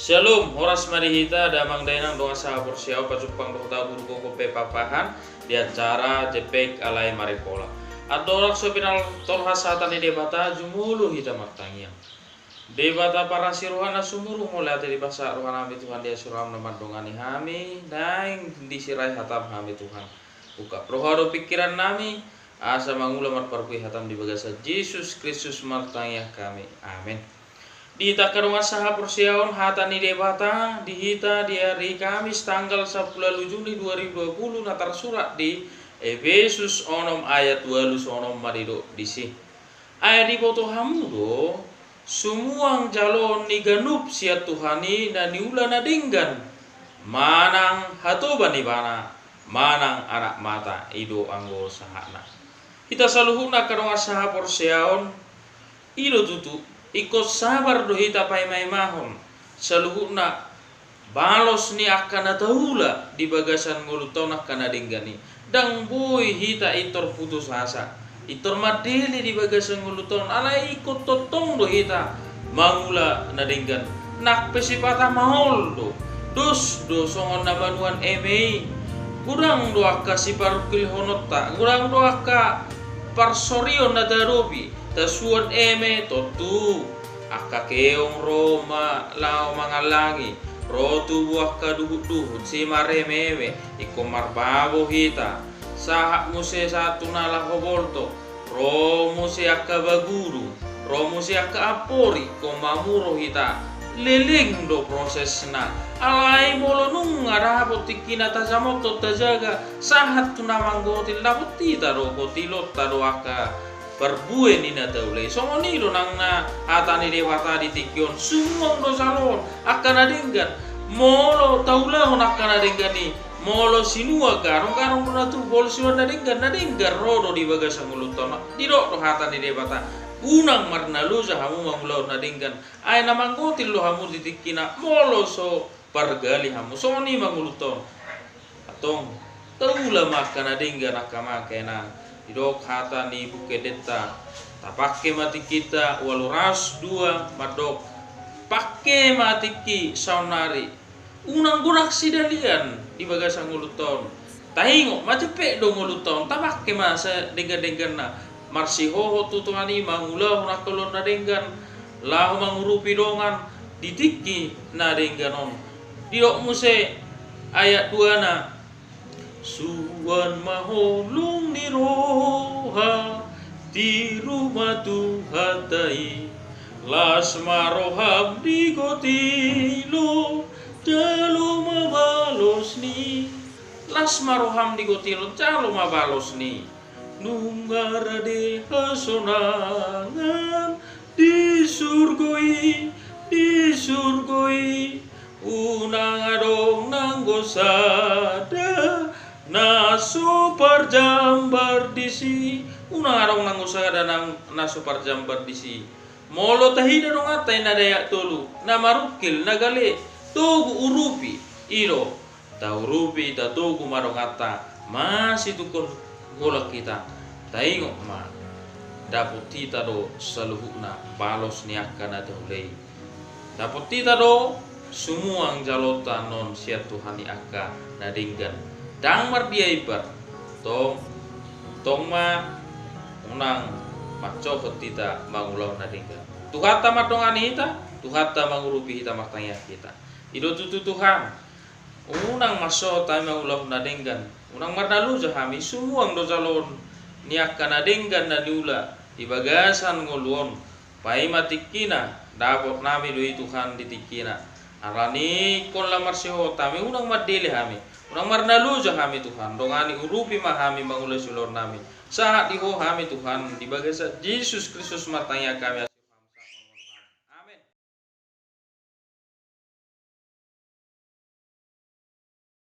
Shalom, horas marihita damang dainang doa sahapur siaw pacupang doa guru koko papahan di acara jepek alai maripola. Adorak sopinal tolha satan di debata jumulu hita maktangiang. Debata para siruhana sumuru mulai dari bahasa rohana kami Tuhan dia suram nama dongani kami daing disirai hatam kami Tuhan. Buka prohado pikiran nami asa mangula marparkui hatam di bagasa Yesus Kristus martangiang kami. Amin. Dita karunga saha persiaon hata ni debata dihita di hari Kamis tanggal 10 Juni 2020 natar surat di Efesus onom ayat 2 onom marido disi. Ayat di foto hamudo sumuang jalon ni ganup sia Tuhani na niula na dinggan manang hatoban ni bana manang anak mata ido anggo sahana. Kita saluhuna karunga saha persiaon ido tutu ikut sabar dohita pai mai mahon saluhuna balos ni akana taula di bagasan nguluton akana dinggani dang boy hita itor putus asa itor madeli di bagasan nguluton ala ikut totong dohita mangula nadinggan nak pesipata mahol do dos songon nabanuan emei kurang doaka si parukil honota kurang doaka parsorion na darobi tasuan eme totu akka keong Roma lao mangalangi rotu buah kaduhut si maremewe iko marbabo hita sahak muse satu nala hobolto romo si akka baguru romo si akka apori ko mamuro hita leling do prosesna alai molo nung arabo tikina tajamoto tajaga sahat tunamanggotil labuti taro kotilot taro akka perbuen ni na taulay songoni do nang na atani dewata di tikyon sumong do salon akan adinggan molo taulahon akan adinggan ni molo sinua karong na tu bol siwan nadinggan rodo di bagasang uluton di do hata ni dewata unang marnalu sa hamu mangulaw nadinggan ay namanggotil lo hamu di tikina molo so pargali hamu songoni manguluton atong taula makan adinggan akamakena idok hata ni bukedeta tapake mati kita waluras dua madok pakai mati ki saunari unang gurak sidalian di bagasang uluton tahingok macepek dong uluton tapake masa denggan na marsihoho tutuani mangulah nakolon na denggan lahu mangurupi dongan ditiki na dengganon didok muse ayat 2 na suwan maholong ni roha di rumah Tuhan tai las maroham di gotilo jalo mabalos ni las maroham di gotilo jalo mabalos ni nungara de hasonangan di surgoi unang adong nanggosada nasu parjambar disi unang arong nangusada nang nasu parjambar disi molo tahida dong atay na dayak tolu na marukil na gali tugu urupi iro ta urupi ta tugu marong ata masih tukon golak kita taingok ma dapot tita do saluhuna balos ni akan ada ulay dapot tita do sumuang jalotan non sia Tuhani akka nadinggan dang mardia ibar tong ma unang maco petita mangulau nadinggan tuhata madongani hita tuhata mangurupi hita matanya kita ido tutu Tuhan unang maso tay mangulau nadinggan unang mardalu jahami sumuang do jalon niakka nadinggan na diula di bagasan nguluon pai matikina dapot nami doi Tuhan ditikina arani kon lamar siho tami unang madili hami unang marnalu ja kami Tuhan dongani urupi mahami mangulai sulor nami saat diho kami Tuhan di bagasa Yesus Kristus matanya kami